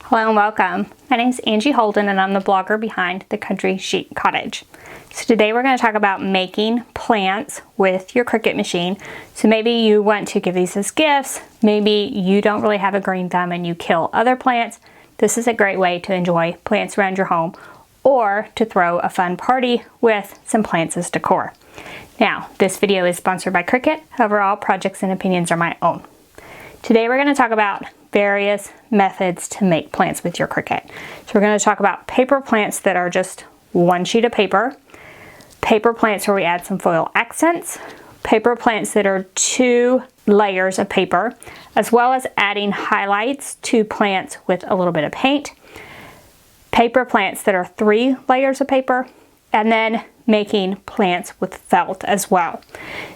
Hello and welcome. My name is Angie Holden and I'm the blogger behind The Country Chic Cottage. So today we're going to talk about making plants with your Cricut machine. So maybe you want to give these as gifts, maybe you don't really have a green thumb and you kill other plants. This is a great way to enjoy plants around your home or to throw a fun party with some plants as decor. Now, this video is sponsored by Cricut. However, all projects and opinions are my own. Today we're going to talk about various methods to make plants with your Cricut. So we're going to talk about paper plants that are just one sheet of paper, paper plants where we add some foil accents, paper plants that are 2 layers of paper, as well as adding highlights to plants with a little bit of paint, paper plants that are 3 layers of paper, and then making plants with felt as well.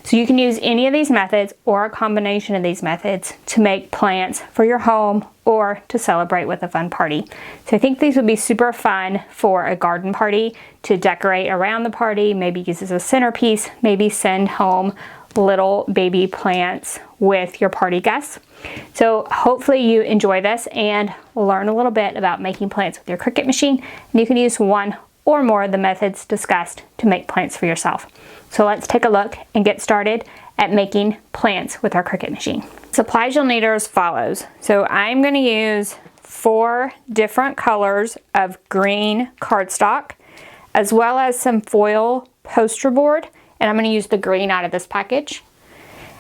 So you can use any of these methods or a combination of these methods to make plants for your home or to celebrate with a fun party. So I think these would be super fun for a garden party to decorate around the party, maybe use as a centerpiece, maybe send home little baby plants with your party guests. So hopefully you enjoy this and learn a little bit about making plants with your Cricut machine, and you can use one or more of the methods discussed to make plants for yourself. So let's take a look and get started at making plants with our Cricut machine. Supplies you'll need are as follows. So I'm going to use 4 different colors of green cardstock, as well as some foil poster board, and I'm going to use the green out of this package.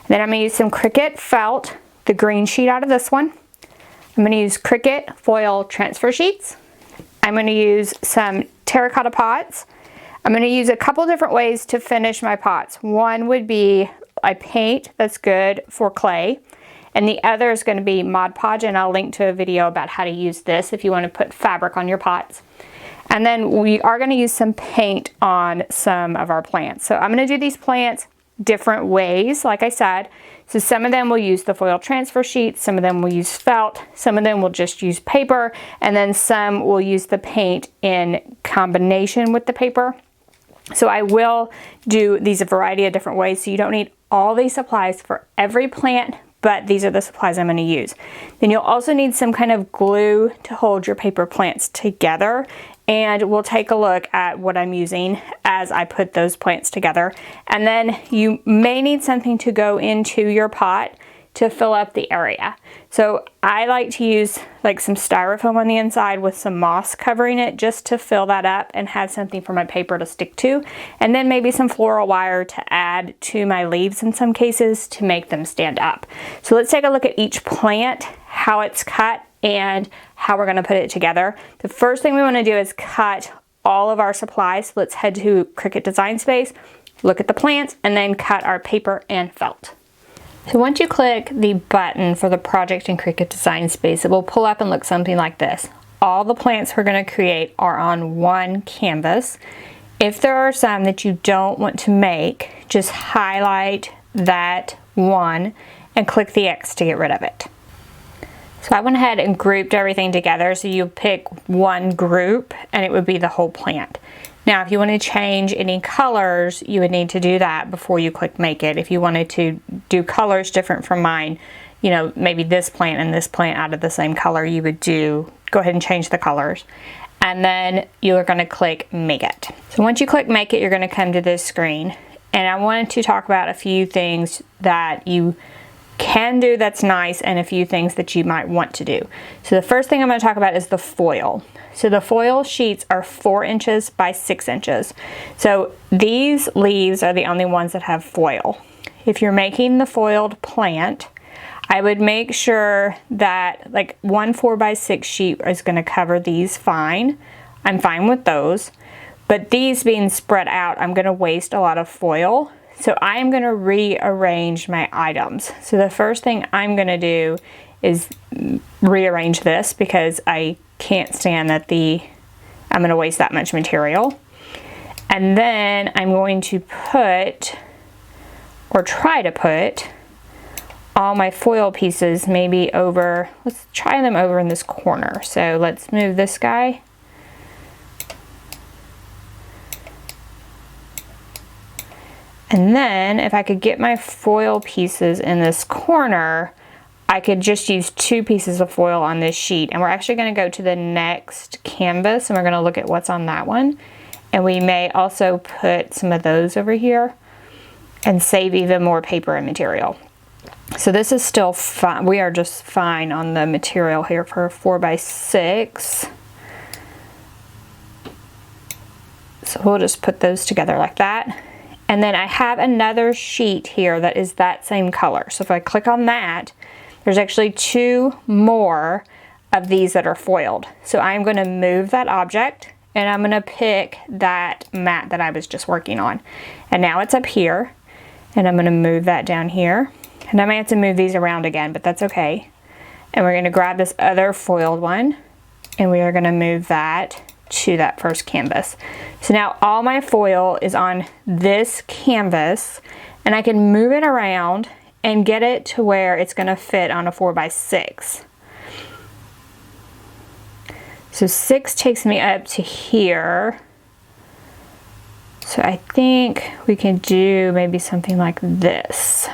Then I'm going to use some Cricut felt, the green sheet out of this one. I'm going to use Cricut foil transfer sheets. I'm going to use some terracotta pots. I'm going to use a couple different ways to finish my pots. One would be a paint that's good for clay, and the other is going to be Mod Podge, and I'll link to a video about how to use this if you want to put fabric on your pots. And then we are going to use some paint on some of our plants. So I'm going to do these plants different ways, like I said. So some of them will use the foil transfer sheet, some of them will use felt, some of them will just use paper, and then some will use the paint in combination with the paper. So I will do these a variety of different ways, so you don't need all these supplies for every plant, but these are the supplies I'm going to use. Then you'll also need some kind of glue to hold your paper plants together, and we'll take a look at what I'm using as I put those plants together. And then you may need something to go into your pot to fill up the area. So I like to use like some styrofoam on the inside with some moss covering it just to fill that up and have something for my paper to stick to. And then maybe some floral wire to add to my leaves in some cases to make them stand up. So let's take a look at each plant, how it's cut, and how we're going to put it together. The first thing we want to do is cut all of our supplies. So let's head to Cricut Design Space, look at the plants, and then cut our paper and felt. So once you click the button for the project in Cricut Design Space, it will pull up and look something like this. All the plants we're going to create are on one canvas. If there are some that you don't want to make, just highlight that one and click the X to get rid of it. So I went ahead and grouped everything together, so you pick one group and it would be the whole plant. Now if you want to change any colors, you would need to do that before you click make it. If you wanted to do colors different from mine, you know, maybe this plant and this plant out of the same color, you would go ahead and change the colors. And then you're going to click make it. So once you click make it, you're going to come to this screen. And I wanted to talk about a few things that you can do that's nice and a few things that you might want to do. So the first thing I'm going to talk about is the foil. So the foil sheets are 4 inches by 6 inches. So these leaves are the only ones that have foil. If you're making the foiled plant, I would make sure that like 1 4x6 sheet is going to cover these fine. I'm fine with those. But these being spread out, I'm going to waste a lot of foil. So I am going to rearrange my items. So the first thing I'm going to do is rearrange this because I can't stand that I'm going to waste that much material. And then I'm going to put, or try to put, all my foil pieces maybe over, let's try them over in this corner. So let's move this guy. And then if I could get my foil pieces in this corner, I could just use 2 pieces of foil on this sheet, and we're actually going to go to the next canvas and we're going to look at what's on that one. And we may also put some of those over here and save even more paper and material. So this is still fine. We are just fine on the material here for a 4x6. So we'll just put those together like that. And then I have another sheet here that is that same color. So if I click on that, there's actually 2 more of these that are foiled. So I'm going to move that object and I'm going to pick that mat that I was just working on. And now it's up here and I'm going to move that down here. And I may have to move these around again, but that's okay. And we're going to grab this other foiled one and we are going to move that to that first canvas. So now all my foil is on this canvas and I can move it around and get it to where it's going to fit on a 4x6. So 6 takes me up to here. So I think we can do maybe something like this.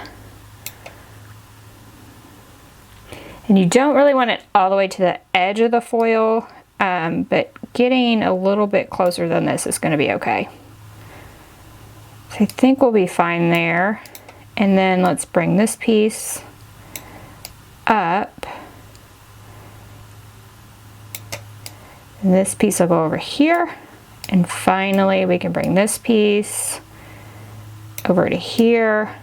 And you don't really want it all the way to the edge of the foil, but getting a little bit closer than this is going to be okay. So I think we'll be fine there. And then let's bring this piece up. And this piece will go over here. And finally we can bring this piece over to here.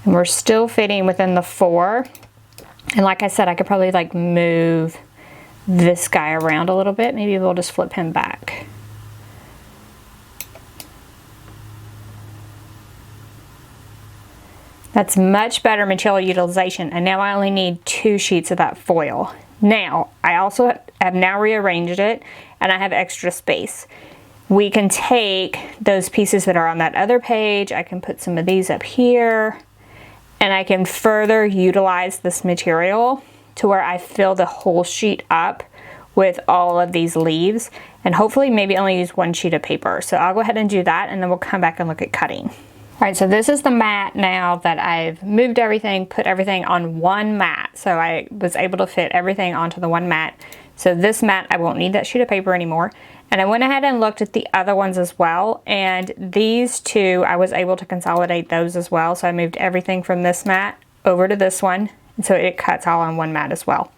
And we're still fitting within the 4. And like I said, I could probably like move this guy around a little bit. Maybe we'll just flip him back. That's much better material utilization. And now I only need 2 sheets of that foil. Now, I also have now rearranged it and I have extra space. We can take those pieces that are on that other page. I can put some of these up here and I can further utilize this material to where I fill the whole sheet up with all of these leaves and hopefully maybe only use 1 sheet of paper. So I'll go ahead and do that and then we'll come back and look at cutting. All right, so this is the mat now that I've moved everything, put everything on 1 mat. So I was able to fit everything onto the 1 mat. So this mat, I won't need that sheet of paper anymore. And I went ahead and looked at the other ones as well. And these 2, I was able to consolidate those as well. So I moved everything from this mat over to this one. And so it cuts all on 1 mat as well.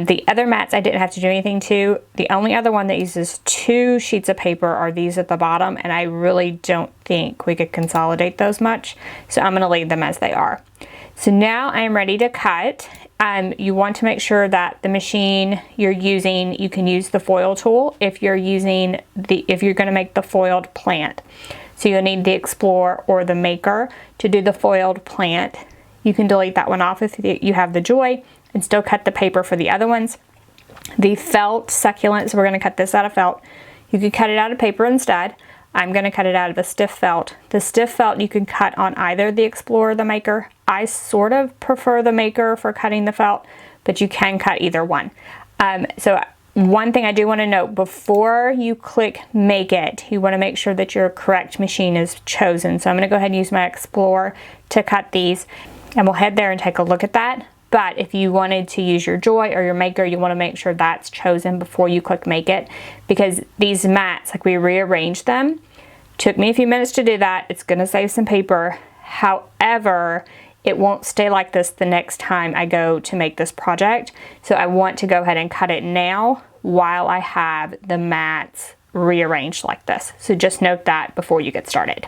The other mats I didn't have to do anything to. The only other one that uses 2 sheets of paper are these at the bottom, and I really don't think we could consolidate those much. So I'm going to leave them as they are. So now I am ready to cut. You want to make sure that the machine you're using, you can use the foil tool if you're going to make the foiled plant. So you'll need the Explorer or the Maker to do the foiled plant. You can delete that one off if you have the Joy and still cut the paper for the other ones. The felt succulent, so we're going to cut this out of felt. You could cut it out of paper instead. I'm going to cut it out of the stiff felt. The stiff felt you can cut on either the Explorer or the Maker. I sort of prefer the Maker for cutting the felt, but you can cut either one. So one thing I do want to note, before you click Make It, you want to make sure that your correct machine is chosen. So I'm going to go ahead and use my Explorer to cut these, and we'll head there and take a look at that. But if you wanted to use your Joy or your Maker, you want to make sure that's chosen before you click Make It, because these mats, like we rearranged them, took me a few minutes to do that. It's going to save some paper. However, it won't stay like this the next time I go to make this project. So I want to go ahead and cut it now while I have the mats rearranged like this. So just note that before you get started.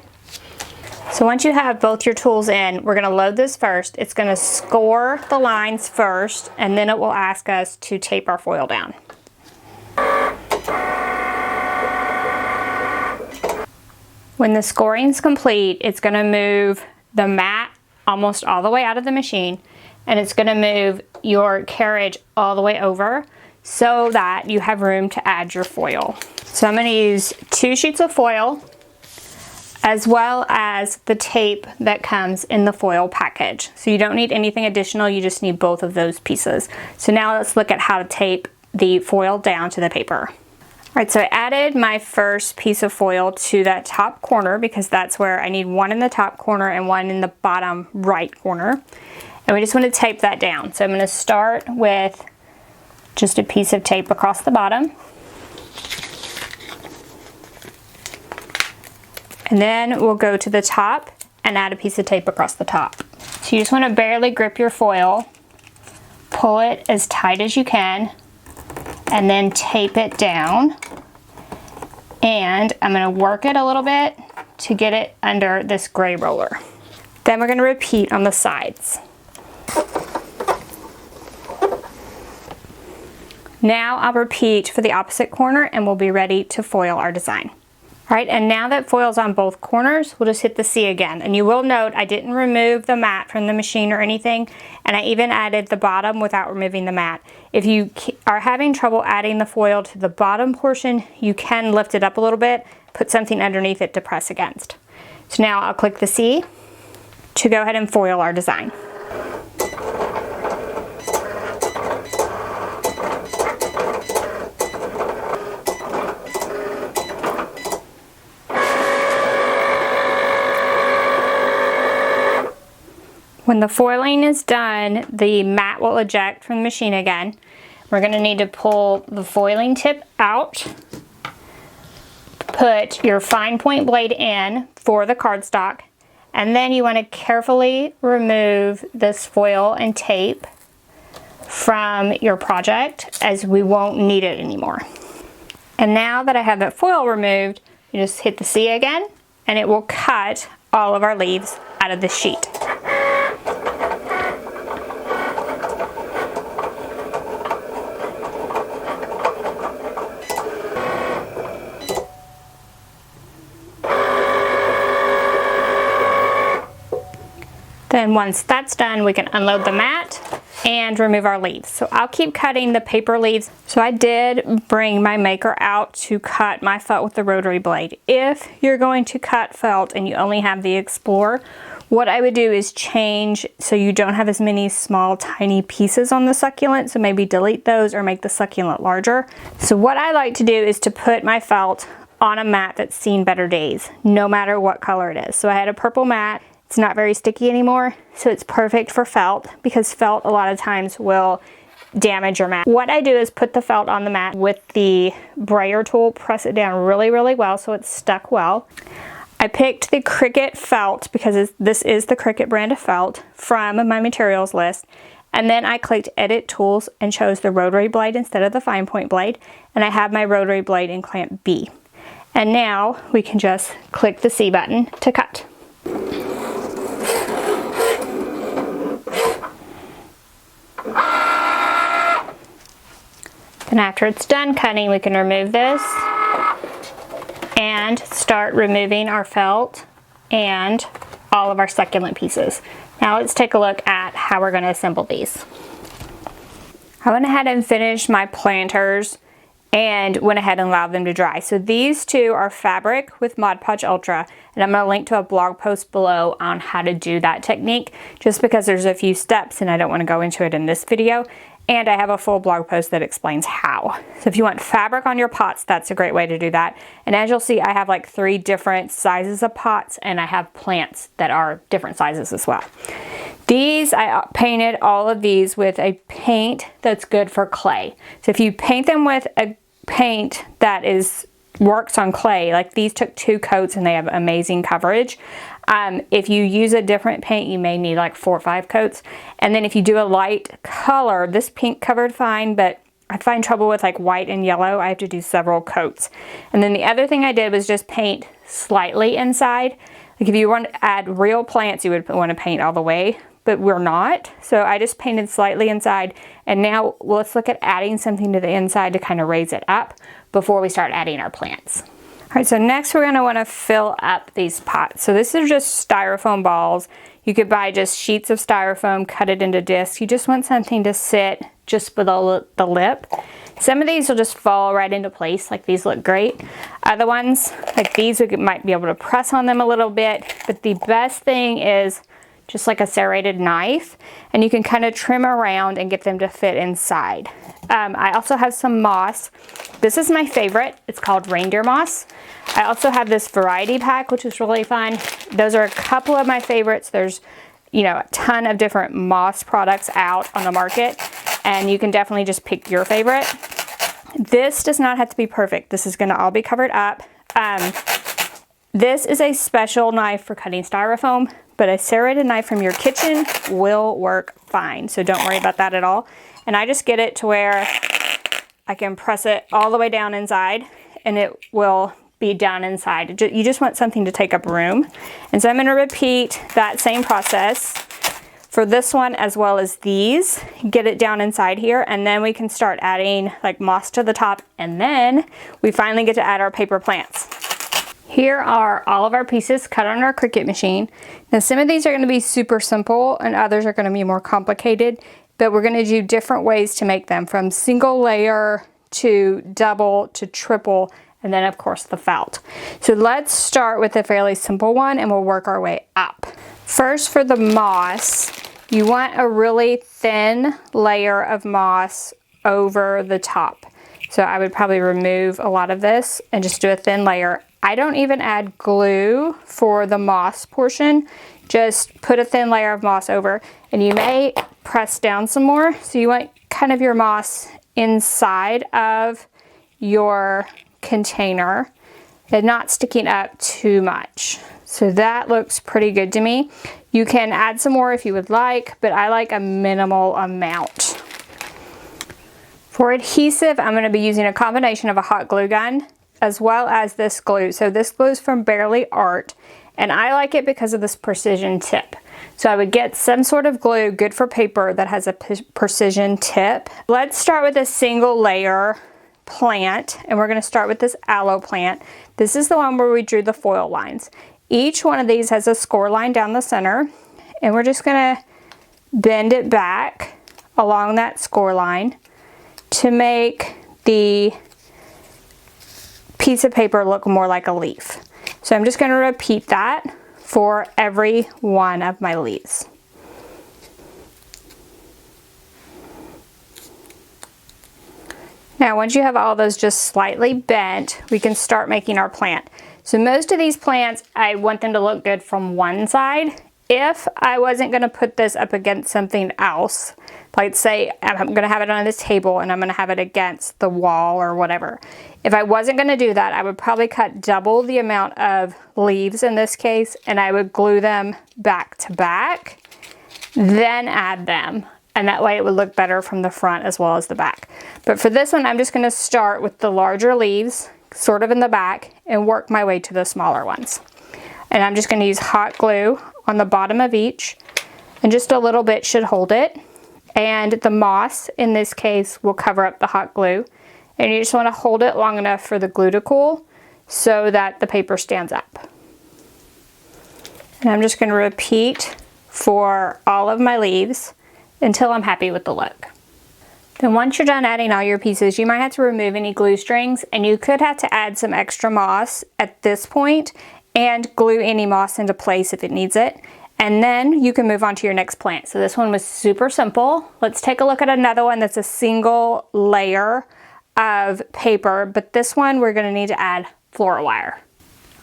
So once you have both your tools in, we're going to load this first. It's going to score the lines first, and then it will ask us to tape our foil down. When the scoring's complete, it's going to move the mat almost all the way out of the machine, and it's going to move your carriage all the way over so that you have room to add your foil. So I'm going to use 2 sheets of foil, as well as the tape that comes in the foil package. So you don't need anything additional, you just need both of those pieces. So now let's look at how to tape the foil down to the paper. All right, so I added my first piece of foil to that top corner because that's where I need 1 in the top corner and 1 in the bottom right corner. And And we just want to tape that down. So I'm going to start with just a piece of tape across the bottom. And then we'll go to the top and add a piece of tape across the top. So you just want to barely grip your foil, pull it as tight as you can, and then tape it down. And I'm going to work it a little bit to get it under this gray roller. Then we're going to repeat on the sides. Now I'll repeat for the opposite corner and we'll be ready to foil our design. All right, and now that foil's on both corners, we'll just hit the C again. And you will note I didn't remove the mat from the machine or anything, and I even added the bottom without removing the mat. If you are having trouble adding the foil to the bottom portion, you can lift it up a little bit, put something underneath it to press against. So now I'll click the C to go ahead and foil our design. When the foiling is done, the mat will eject from the machine again. We're going to need to pull the foiling tip out, put your fine point blade in for the cardstock, and then you want to carefully remove this foil and tape from your project, as we won't need it anymore. And now that I have that foil removed, you just hit the C again, and it will cut all of our leaves out of the sheet. Then once that's done, we can unload the mat and remove our leaves. So I'll keep cutting the paper leaves. So I did bring my maker out to cut my felt with the rotary blade. If you're going to cut felt and you only have the Explorer, what I would do is change so you don't have as many small tiny pieces on the succulent. So maybe delete those or make the succulent larger. So what I like to do is to put my felt on a mat that's seen better days, no matter what color it is. So I had a purple mat. It's not very sticky anymore, so it's perfect for felt, because felt a lot of times will damage your mat. What I do is put the felt on the mat with the brayer tool, press it down really, really well so it's stuck well. I picked the Cricut felt because this is the Cricut brand of felt from my materials list. And then I clicked Edit Tools and chose the rotary blade instead of the fine point blade. And I have my rotary blade in clamp B. And now we can just click the C button to cut. And after it's done cutting, we can remove this and start removing our felt and all of our succulent pieces. Now let's take a look at how we're going to assemble these. I went ahead and finished my planters and went ahead and allowed them to dry. So these two are fabric with Mod Podge Ultra, and I'm going to link to a blog post below on how to do that technique, just because there's a few steps and I don't want to go into it in this video. And I have a full blog post that explains how. So if you want fabric on your pots, that's a great way to do that. And as you'll see, I have like 3 different sizes of pots, and I have plants that are different sizes as well. These, I painted all of these with a paint that's good for clay. So if you paint them with a paint that works on clay, like these took 2 coats and they have amazing coverage. If you use a different paint, you may need like 4 or 5 coats. And then if you do a light color, this pink covered fine, but I find trouble with like white and yellow. I have to do several coats. And then the other thing I did was just paint slightly inside. Like if you want to add real plants, you would want to paint all the way, but we're not. So I just painted slightly inside. And now let's look at adding something to the inside to kind of raise it up before we start adding our plants. All right, so next we're going to want to fill up these pots. So this is just styrofoam balls. You could buy just sheets of styrofoam, cut it into discs. You just want something to sit just below the lip. Some of these will just fall right into place, like these look great. Other ones, like these, we might be able to press on them a little bit, but the best thing is just like a serrated knife, and you can kind of trim around and get them to fit inside. I also have some moss. This is my favorite. It's called Reindeer moss. I also have this variety pack, which is really fun. Those are a couple of my favorites. There's a ton of different moss products out on the market, and you can definitely just pick your favorite. This does not have to be perfect. This is going to all be covered up. This is a special knife for cutting styrofoam, but a serrated knife from your kitchen will work fine. So don't worry about that at all. And I just get it to where I can press it all the way down inside and it will be down inside. You just want something to take up room. And so I'm going to repeat that same process for this one as well as these. Get it down inside here, and then we can start adding like moss to the top, and then we finally get to add our paper plants. Here are all of our pieces cut on our Cricut machine. Now some of these are going to be super simple and others are going to be more complicated, but we're going to do different ways to make them, from single layer to double to triple, and then of course the felt. So let's start with a fairly simple one and we'll work our way up. First, for the moss, you want a really thin layer of moss over the top. So I would probably remove a lot of this and just do a thin layer. I don't even add glue for the moss portion. Just put a thin layer of moss over, and you may press down some more. So you want kind of your moss inside of your container and not sticking up too much. So that looks pretty good to me. You can add some more if you would like, but I like a minimal amount. For adhesive, I'm going to be using a combination of a hot glue gun as well as this glue. So this glue is from Barely Art, and I like it because of this precision tip. So I would get some sort of glue good for paper that has a precision tip. Let's start with a single layer plant, and we're going to start with this aloe plant. This is the one where we drew the foil lines. Each one of these has a score line down the center, and we're just going to bend it back along that score line to make the piece of paper look more like a leaf. So I'm just going to repeat that for every one of my leaves. Now once you have all those just slightly bent, we can start making our plant. So most of these plants, I want them to look good from one side. If I wasn't going to put this up against something else, like say I'm going to have it on this table and I'm going to have it against the wall or whatever. If I wasn't going to do that, I would probably cut double the amount of leaves in this case, and I would glue them back to back, then add them. And that way it would look better from the front as well as the back. But for this one, I'm just going to start with the larger leaves, sort of in the back, and work my way to the smaller ones. And I'm just going to use hot glue on the bottom of each, and just a little bit should hold it. And the moss, in this case, will cover up the hot glue. And you just want to hold it long enough for the glue to cool so that the paper stands up. And I'm just going to repeat for all of my leaves until I'm happy with the look. Then once you're done adding all your pieces, you might have to remove any glue strings, and you could have to add some extra moss at this point and glue any moss into place if it needs it. And then you can move on to your next plant. So this one was super simple. Let's take a look at another one that's a single layer of paper, but this one we're going to need to add floral wire.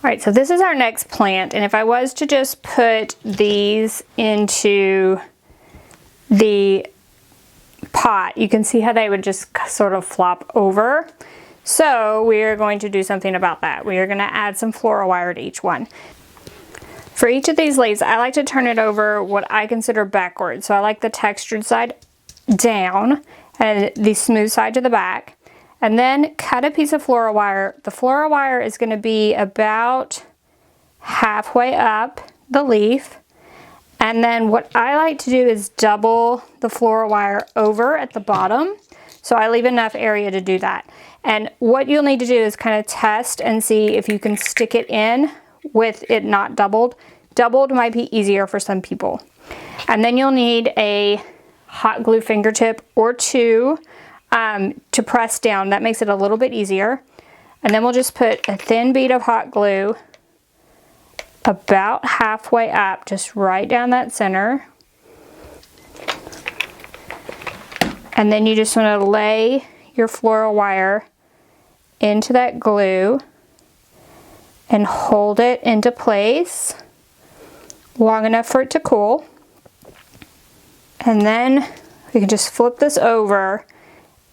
All right, so this is our next plant, and if I was to just put these into the pot, you can see how they would just sort of flop over. So we are going to do something about that. We are going to add some floral wire to each one. For each of these leaves, I like to turn it over what I consider backwards. So I like the textured side down and the smooth side to the back. And then cut a piece of floral wire. The floral wire is going to be about halfway up the leaf. And then what I like to do is double the floral wire over at the bottom. So I leave enough area to do that. And what you'll need to do is kind of test and see if you can stick it in with it not doubled. Doubled might be easier for some people. And then you'll need a hot glue fingertip or two to press down. That makes it a little bit easier. And then we'll just put a thin bead of hot glue about halfway up, just right down that center. And then you just want to lay your floral wire into that glue and hold it into place long enough for it to cool. And then we can just flip this over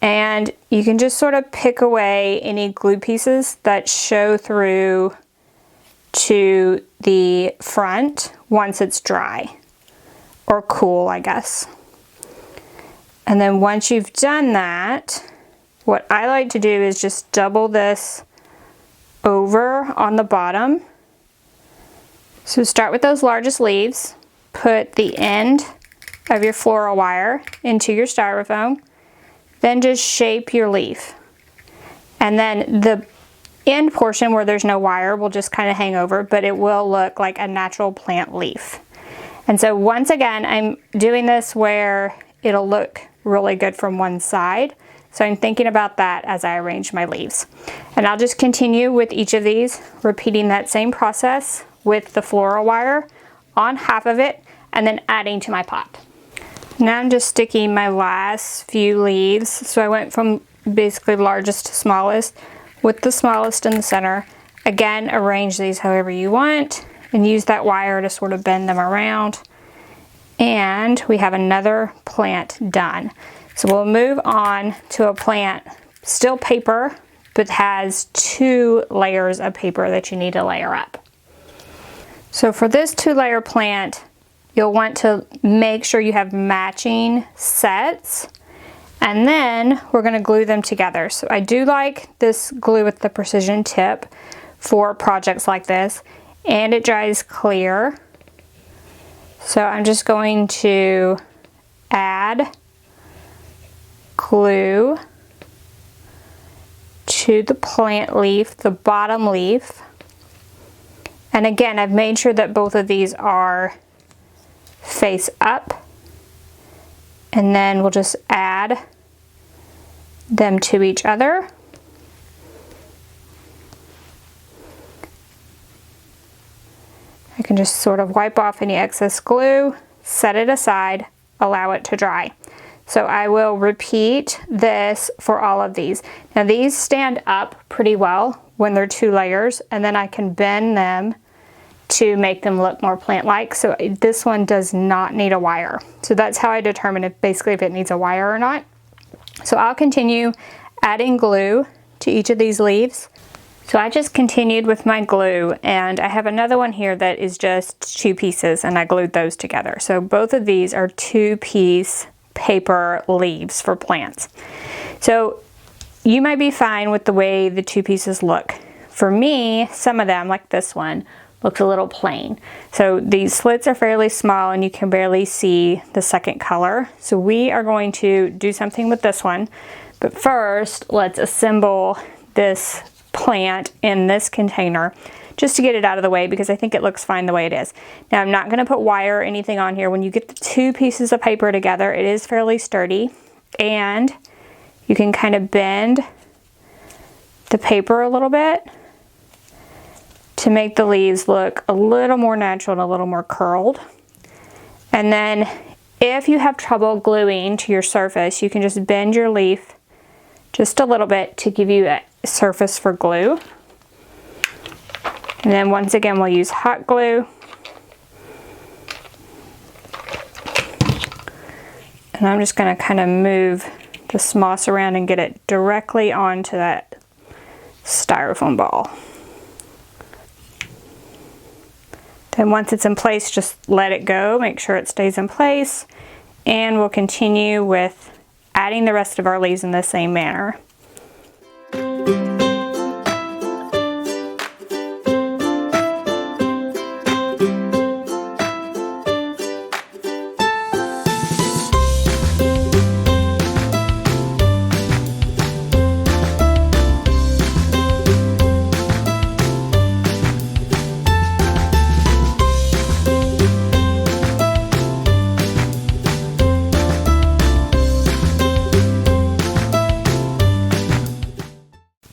and you can just sort of pick away any glue pieces that show through to the front once it's dry, or cool, I guess. And then once you've done that, what I like to do is just double this over on the bottom. So start with those largest leaves, put the end of your floral wire into your styrofoam, then just shape your leaf. And then the end portion where there's no wire will just kind of hang over, but it will look like a natural plant leaf. And so once again, I'm doing this where it'll look really good from one side. So I'm thinking about that as I arrange my leaves. And I'll just continue with each of these, repeating that same process with the floral wire on half of it and then adding to my pot. Now I'm just sticking my last few leaves. So I went from basically largest to smallest with the smallest in the center. Again, arrange these however you want and use that wire to sort of bend them around. And we have another plant done. So we'll move on to a plant, still paper, but has 2 layers of paper that you need to layer up. So for this 2-layer plant, you'll want to make sure you have matching sets, and then we're going to glue them together. So I do like this glue with the precision tip for projects like this, and it dries clear. So I'm just going to add glue to the plant leaf, the bottom leaf. And again, I've made sure that both of these are face up. And then we'll just add them to each other. I can just sort of wipe off any excess glue, set it aside, allow it to dry. So I will repeat this for all of these. Now these stand up pretty well when they're 2 layers, and then I can bend them to make them look more plant-like. So this one does not need a wire. So that's how I determine if it needs a wire or not. So I'll continue adding glue to each of these leaves. So I just continued with my glue, and I have another one here that is just 2 pieces, and I glued those together. So both of these are 2-piece paper leaves for plants. So you might be fine with the way the 2 pieces look. For me, some of them, like this one, looks a little plain. So these slits are fairly small and you can barely see the second color. So we are going to do something with this one. But first, let's assemble this plant in this container just to get it out of the way, because I think it looks fine the way it is. Now I'm not going to put wire or anything on here. When you get the 2 pieces of paper together, it is fairly sturdy, and you can kind of bend the paper a little bit to make the leaves look a little more natural and a little more curled. And then if you have trouble gluing to your surface, you can just bend your leaf just a little bit to give you a surface for glue. And then once again, we'll use hot glue. And I'm just going to kind of move this moss around and get it directly onto that styrofoam ball. Then once it's in place, just let it go, make sure it stays in place, and we'll continue with adding the rest of our leaves in the same manner.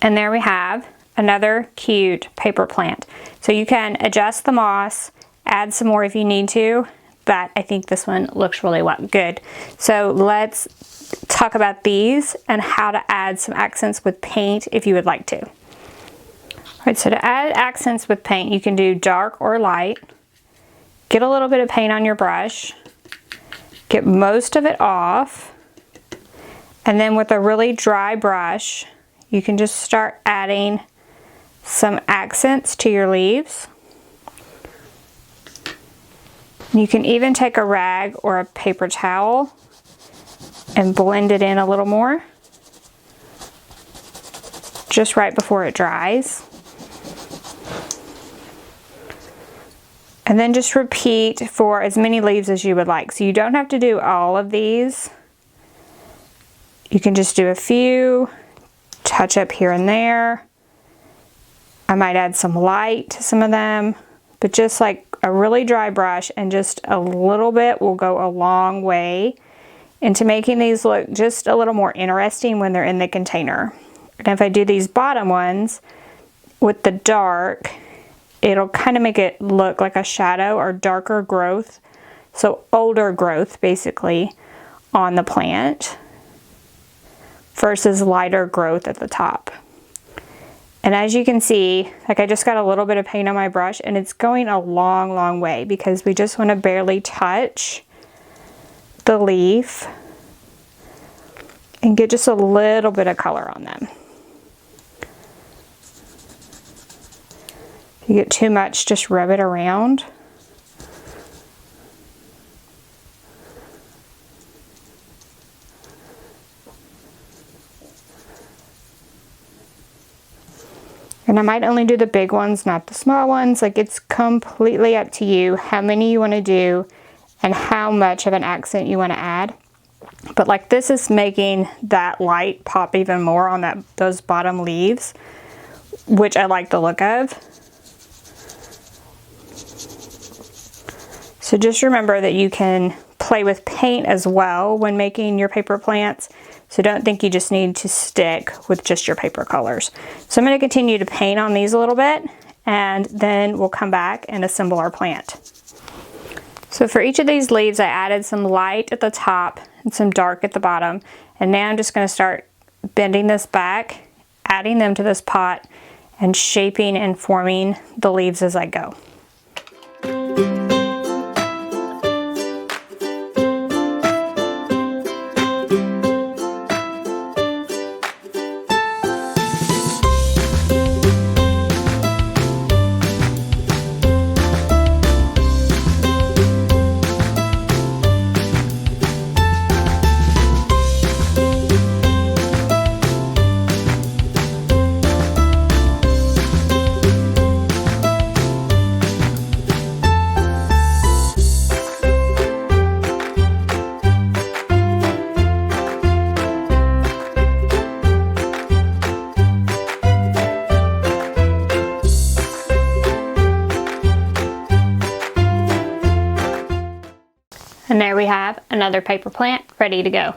And there we have another cute paper plant. So you can adjust the moss, add some more if you need to, but I think this one looks really good. So let's talk about these and how to add some accents with paint if you would like to. All right, so to add accents with paint, you can do dark or light. Get a little bit of paint on your brush. Get most of it off. And then with a really dry brush, you can just start adding some accents to your leaves. You can even take a rag or a paper towel and blend it in a little more, just right before it dries. And then just repeat for as many leaves as you would like. So you don't have to do all of these. You can just do a few, touch up here and there. I might add some light to some of them, but just like a really dry brush and just a little bit will go a long way into making these look just a little more interesting when they're in the container. And if I do these bottom ones with the dark, it'll kind of make it look like a shadow or darker growth. So older growth basically on the plant versus lighter growth at the top. And as you can see, like I just got a little bit of paint on my brush and it's going a long, long way because we just want to barely touch the leaf and get just a little bit of color on them. If you get too much, just rub it around. And I might only do the big ones, not the small ones. Like, it's completely up to you how many you want to do and how much of an accent you want to add. But like, this is making that light pop even more on those bottom leaves, which I like the look of. So just remember that you can play with paint as well when making your paper plants. So don't think you just need to stick with just your paper colors. So I'm going to continue to paint on these a little bit and then we'll come back and assemble our plant. So for each of these leaves, I added some light at the top and some dark at the bottom. And now I'm just going to start bending this back, adding them to this pot, and shaping and forming the leaves as I go. And there we have another paper plant ready to go.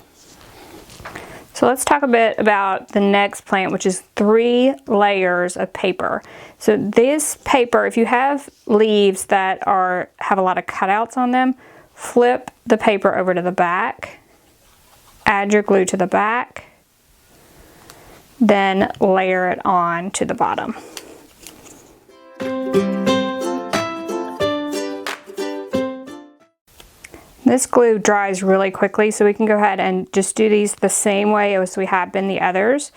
So let's talk a bit about the next plant, which is 3 layers of paper. So this paper, if you have leaves that have a lot of cutouts on them, flip the paper over to the back, add your glue to the back, then layer it on to the bottom. This glue dries really quickly, so we can go ahead and just do these the same way as we have been the others,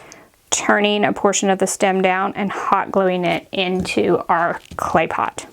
turning a portion of the stem down and hot gluing it into our clay pot.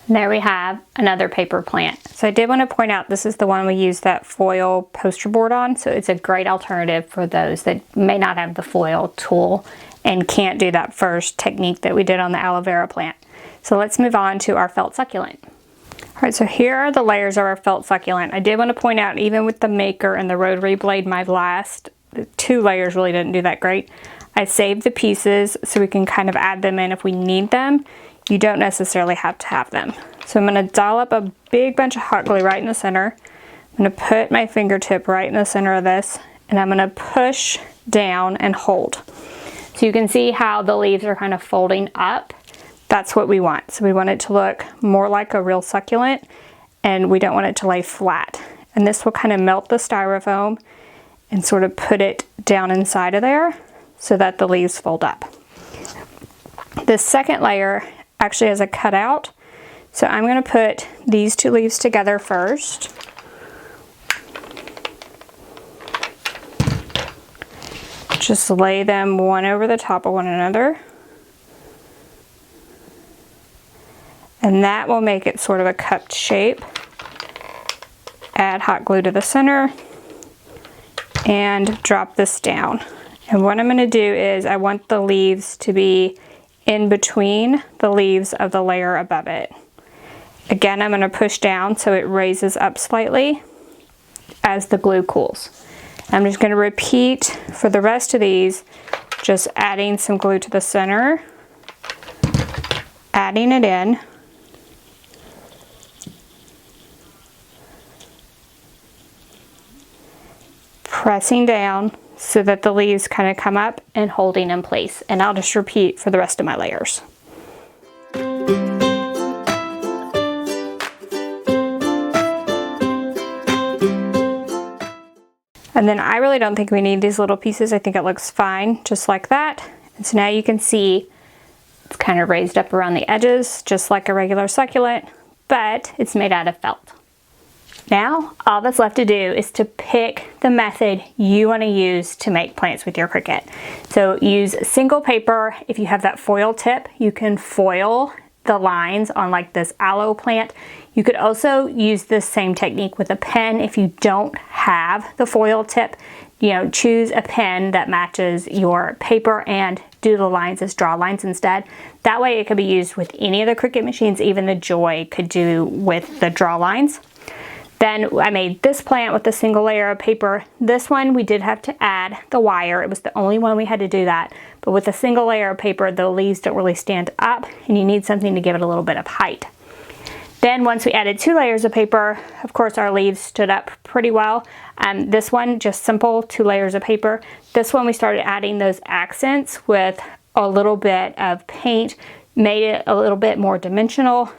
There we have another paper plant. So I did want to point out this is the one we use that foil poster board on. So it's a great alternative for those that may not have the foil tool and can't do that first technique that we did on the aloe vera plant. So let's move on to our felt succulent. All right, so here are the layers of our felt succulent. I did want to point out, even with the maker and the rotary blade, my last 2 layers really didn't do that great. I saved the pieces so we can kind of add them in if we need them. You don't necessarily have to have them. So I'm going to dollop a big bunch of hot glue right in the center. I'm going to put my fingertip right in the center of this, and I'm going to push down and hold. So you can see how the leaves are kind of folding up. That's what we want. So we want it to look more like a real succulent, and we don't want it to lay flat. And this will kind of melt the styrofoam and sort of put it down inside of there so that the leaves fold up. This second layer actually has a cutout. So I'm going to put these two leaves together first. Just lay them one over the top of one another. And that will make it sort of a cupped shape. Add hot glue to the center and drop this down. And what I'm going to do is I want the leaves to be in between the leaves of the layer above it. Again, I'm going to push down so it raises up slightly as the glue cools. I'm just going to repeat for the rest of these, just adding some glue to the center, adding it in, pressing down so that the leaves kind of come up and holding in place. And I'll just repeat for the rest of my layers. And then I really don't think we need these little pieces. I think it looks fine just like that. And so now you can see it's kind of raised up around the edges just like a regular succulent, but it's made out of felt. Now, all that's left to do is to pick the method you want to use to make plants with your Cricut. So use single paper. If you have that foil tip, you can foil the lines on like this aloe plant. You could also use this same technique with a pen if you don't have the foil tip. You know, choose a pen that matches your paper and do the lines as draw lines instead. That way it could be used with any of the Cricut machines, even the Joy could do with the draw lines. Then I made this plant with a single layer of paper. This one we did have to add the wire. It was the only one we had to do that. But with a single layer of paper, the leaves don't really stand up and you need something to give it a little bit of height. Then once we added 2 layers of paper, of course our leaves stood up pretty well. This one, just simple 2 layers of paper. This one we started adding those accents with a little bit of paint, made it a little bit more dimensional.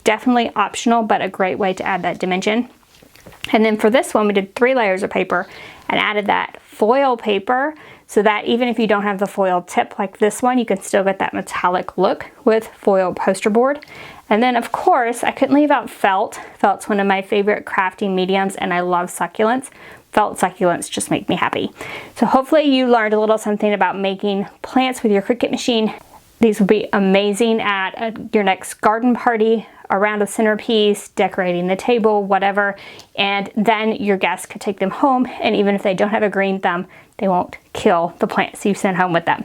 Definitely optional, but a great way to add that dimension. And then for this one, we did 3 layers of paper and added that foil paper so that even if you don't have the foil tip like this one, you can still get that metallic look with foil poster board. And then of course, I couldn't leave out felt. Felt's one of my favorite crafting mediums and I love succulents. Felt succulents just make me happy. So hopefully you learned a little something about making plants with your Cricut machine. These will be amazing at your next garden party, around a centerpiece, decorating the table, whatever. And then your guests could take them home, and even if they don't have a green thumb, they won't kill the plants you send home with them.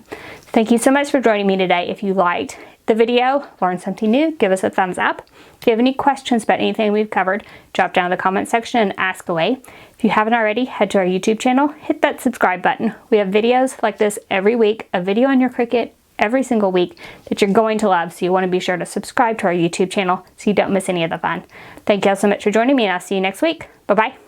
Thank you so much for joining me today. If you liked the video, learned something new, give us a thumbs up. If you have any questions about anything we've covered, drop down in the comment section and ask away. If you haven't already, head to our YouTube channel, hit that subscribe button. We have videos like this every week, a video on your Cricut every single week that you're going to love, so you want to be sure to subscribe to our YouTube channel so you don't miss any of the fun. Thank you all so much for joining me, and I'll see you next week. Bye-bye.